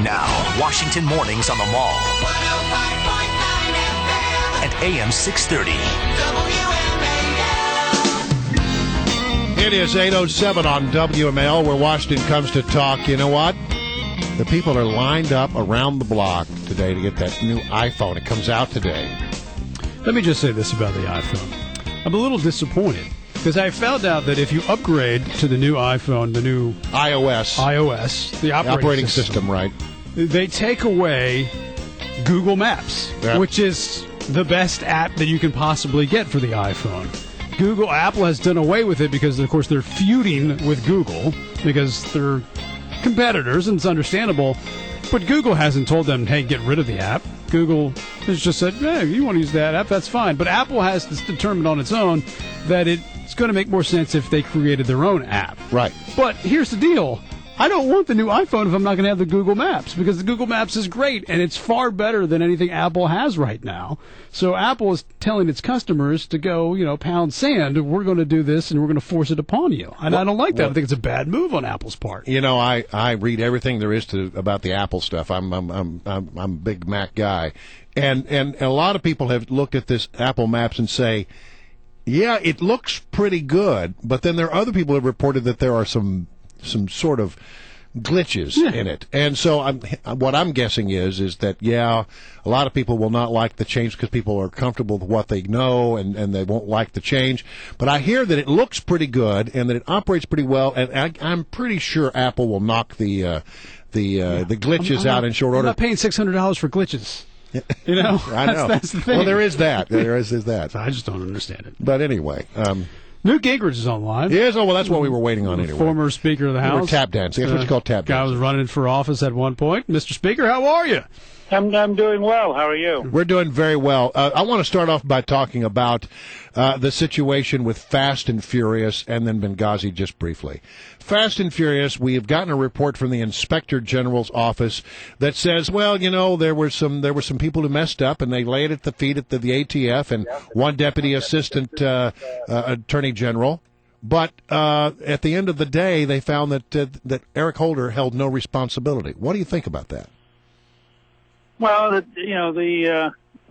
Now, Washington mornings on the Mall. 105.9 FM. And AM 630. WMAL. It is 8:07 on WMAL, where Washington comes to talk. You know what? The people are lined up around the block today to get that new iPhone. It comes out today. Let me just say this about the iPhone. I'm a little disappointed because I found out that if you upgrade to the new iPhone, the new iOS, the operating system, right? They take away Google Maps, which is the best app that you can possibly get for the iPhone. Apple has done away with it because, of course, they're feuding with Google because they're competitors, and it's understandable. But Google hasn't told them, hey, get rid of the app. Google has just said, hey, if you want to use that app, that's fine. But Apple has determined on its own that it's going to make more sense if they created their own app. Right. But here's the deal. I don't want the new iPhone if I'm not going to have the Google Maps, because the Google Maps is great, and it's far better than anything Apple has right now. So Apple is telling its customers to go, pound sand. We're going to do this, and we're going to force it upon you. And I don't like that. I think it's a bad move on Apple's part. I read everything there is about the Apple stuff. I'm a big Mac guy, and a lot of people have looked at this Apple Maps and say, yeah, it looks pretty good, but then there are other people who have reported that there are some sort of glitches in it. And so what I'm guessing is that, a lot of people will not like the change because people are comfortable with what they know and they won't like the change. But I hear that it looks pretty good and that it operates pretty well, and I'm pretty sure Apple will knock the glitches out in short order. I'm not paying $600 for glitches. I know. That's the thing. Well, there is that. There is that. I just don't understand it. But anyway... Newt Gingrich is online. Yes, well, that's what we were waiting on anyway. Former Speaker of the House. We were tap dancing. That's what you call tap dancing. Guy was running for office at one point. Mr. Speaker, how are you? I'm doing well. How are you? We're doing very well. I want to start off by talking about the situation with Fast and Furious and then Benghazi just briefly. Fast and Furious, we have gotten a report from the Inspector General's office that says, well, there were some people who messed up and they laid at the feet of the ATF and one Deputy Assistant Attorney General. But at the end of the day, they found that Eric Holder held no responsibility. What do you think about that? Well,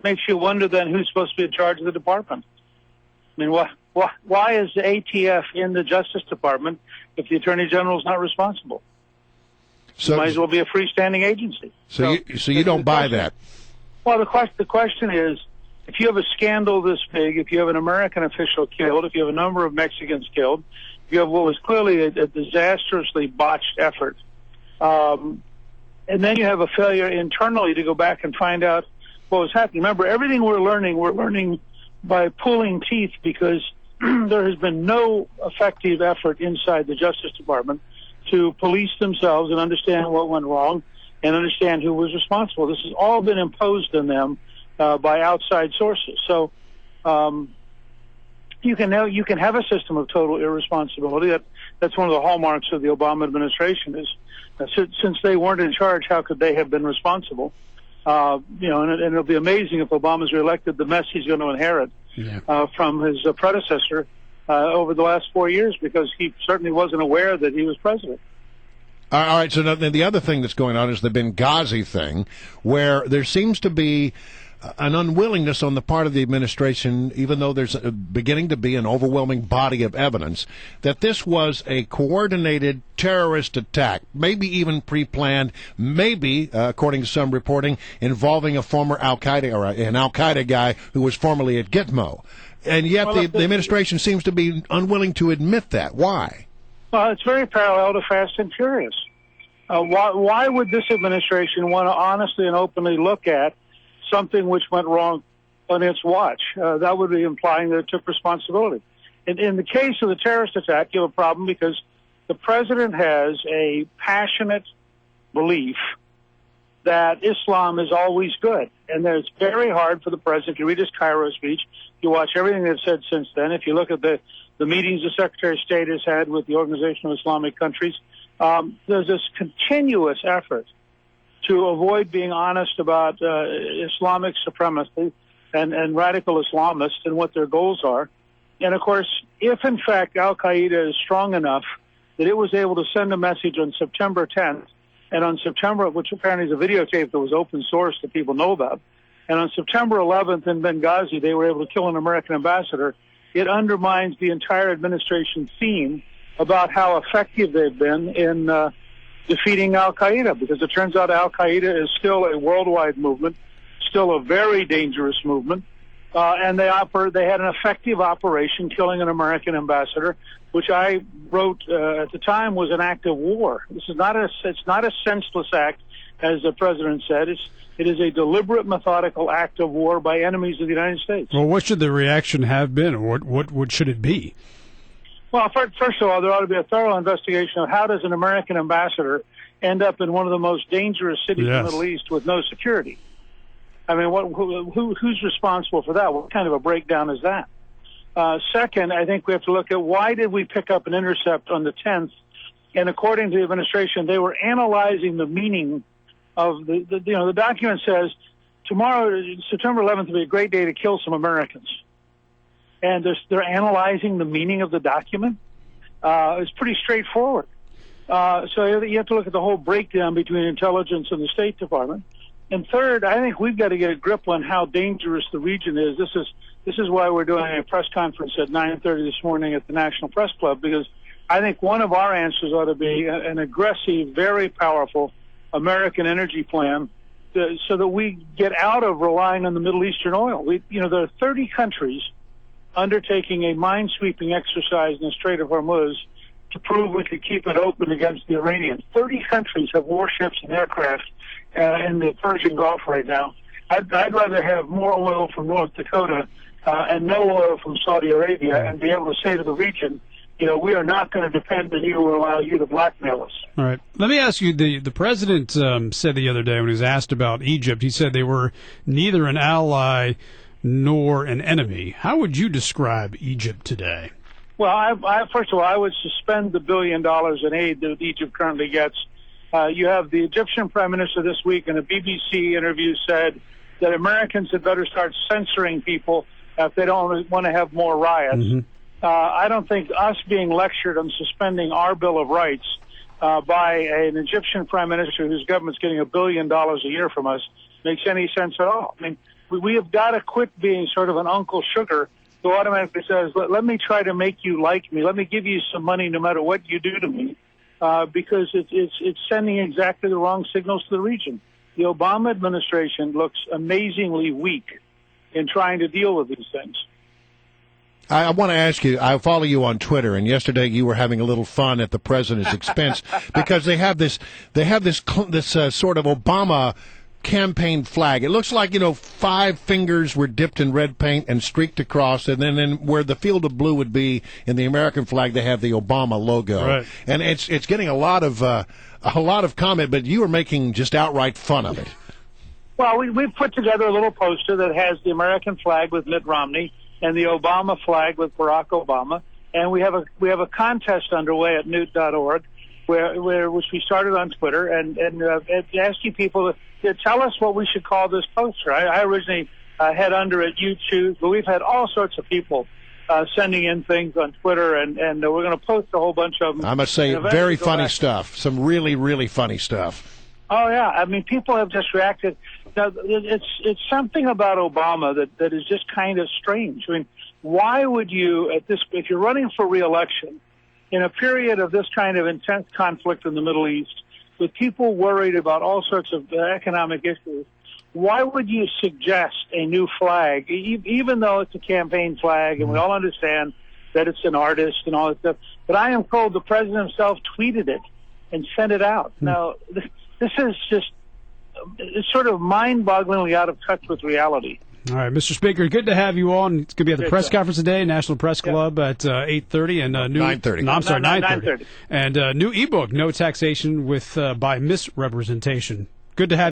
makes you wonder then who's supposed to be in charge of the department. I mean, why is the ATF in the Justice Department if the Attorney General is not responsible? So it might as well be a freestanding agency. So you don't buy that? Well, the question is, if you have a scandal this big, if you have an American official killed, if you have a number of Mexicans killed, if you have what was clearly a disastrously botched effort, and then you have a failure internally to go back and find out what was happening. Remember, everything we're learning by pulling teeth, because there has been no effective effort inside the Justice Department to police themselves and understand what went wrong and understand who was responsible. This has all been imposed on them by outside sources. So you can have a system of total irresponsibility. That's one of the hallmarks of the Obama administration is, since they weren't in charge, how could they have been responsible? And it'll be amazing if Obama's reelected, the mess he's going to inherit from his predecessor over the last 4 years, because he certainly wasn't aware that he was president. All right, so now, the other thing that's going on is the Benghazi thing, where there seems to be an unwillingness on the part of the administration, even though there's beginning to be an overwhelming body of evidence, that this was a coordinated terrorist attack, maybe even pre-planned, maybe, according to some reporting, involving a former Al-Qaeda or an Al-Qaeda guy who was formerly at Gitmo. And yet the administration seems to be unwilling to admit that. Why? Well, it's very parallel to Fast and Furious. Why would this administration want to honestly and openly look at something which went wrong on its watch? That would be implying that it took responsibility. In the case of the terrorist attack, you have a problem because the president has a passionate belief that Islam is always good. And that it's very hard for the president to read his Cairo speech. You watch everything they've said since then. If you look at the meetings the Secretary of State has had with the Organization of Islamic Countries, there's this continuous effort to avoid being honest about Islamic supremacy and radical Islamists and what their goals are. And, of course, if, in fact, Al-Qaeda is strong enough that it was able to send a message on September 10th And on September, which apparently is a videotape that was open source that people know about, and on September 11th in Benghazi, they were able to kill an American ambassador. It undermines the entire administration theme about how effective they've been in defeating al-Qaeda, because it turns out al-Qaeda is still a worldwide movement, still a very dangerous movement, and they had an effective operation killing an American ambassador, which I wrote at the time was an act of war. It's not a senseless act, as the president said. It is a deliberate, methodical act of war by enemies of the United States. Well, what should the reaction have been, or what should it be? Well, first of all, there ought to be a thorough investigation of how does an American ambassador end up in one of the most dangerous cities in the Middle East with no security? I mean, who's responsible for that? What kind of a breakdown is that? Second, I think we have to look at why did we pick up an intercept on the 10th? And according to the administration, they were analyzing the meaning of the document says tomorrow, September 11th, will be a great day to kill some Americans. And they're analyzing the meaning of the document. It's pretty straightforward. So you have to look at the whole breakdown between intelligence and the State Department. And third, I think we've got to get a grip on how dangerous the region is. This is why we're doing a press conference at 9:30 this morning at the National Press Club, because I think one of our answers ought to be an aggressive, very powerful American energy plan so that we get out of relying on the Middle Eastern oil. There are 30 countries undertaking a mine-sweeping exercise in the Strait of Hormuz to prove we could keep it open against the Iranians. 30 countries have warships and aircraft in the Persian Gulf right now. I'd rather have more oil from North Dakota and no oil from Saudi Arabia and be able to say to the region, we are not going to depend on you or allow you to blackmail us. All right. Let me ask you, the president said the other day when he was asked about Egypt, he said they were neither an ally nor an enemy. How would you describe Egypt today? Well, first of all, I would suspend the $1 billion in aid that Egypt currently gets. You have the Egyptian prime minister this week in a BBC interview said that Americans had better start censoring people if they don't want to have more riots. Mm-hmm. I don't think us being lectured on suspending our Bill of Rights by an Egyptian prime minister whose government's getting $1 billion a year from us makes any sense at all. I mean, we have got to quit being sort of an Uncle Sugar who automatically says, let me try to make you like me. Let me give you some money no matter what you do to me, because it's sending exactly the wrong signals to the region. The Obama administration looks amazingly weak in trying to deal with these things. I want to ask you, I follow you on Twitter, and yesterday you were having a little fun at the president's expense because they have this sort of Obama campaign flag. It looks like, 5 fingers were dipped in red paint and streaked across, and then where the field of blue would be in the American flag, they have the Obama logo. Right. And it's getting a lot of comment, but you are making just outright fun of it. Well, we've put together a little poster that has the American flag with Mitt Romney and the Obama flag with Barack Obama, and we have a contest underway at newt.org, which we started on Twitter, and asking people to tell us what we should call this poster. I originally had under it YouTube, but we've had all sorts of people sending in things on Twitter, and we're going to post a whole bunch of them. I must say, very funny stuff. Some really, really funny stuff. Oh yeah, I mean, people have just reacted. Now, it's something about Obama that is just kind of strange. I mean, why would you if you're running for re-election in a period of this kind of intense conflict in the Middle East, with people worried about all sorts of economic issues, why would you suggest a new flag, even though it's a campaign flag, and we all understand that it's an artist and all that stuff? But I am told the president himself tweeted it and sent it out. Now, this is just it's sort of mind-bogglingly out of touch with reality. All right, Mr. Speaker, good to have you on. It's going to be at the press conference today, National Press Club at 8:30 and 9:30. No, I'm sorry, 9:30. And new ebook, No Taxation by Misrepresentation. Good to have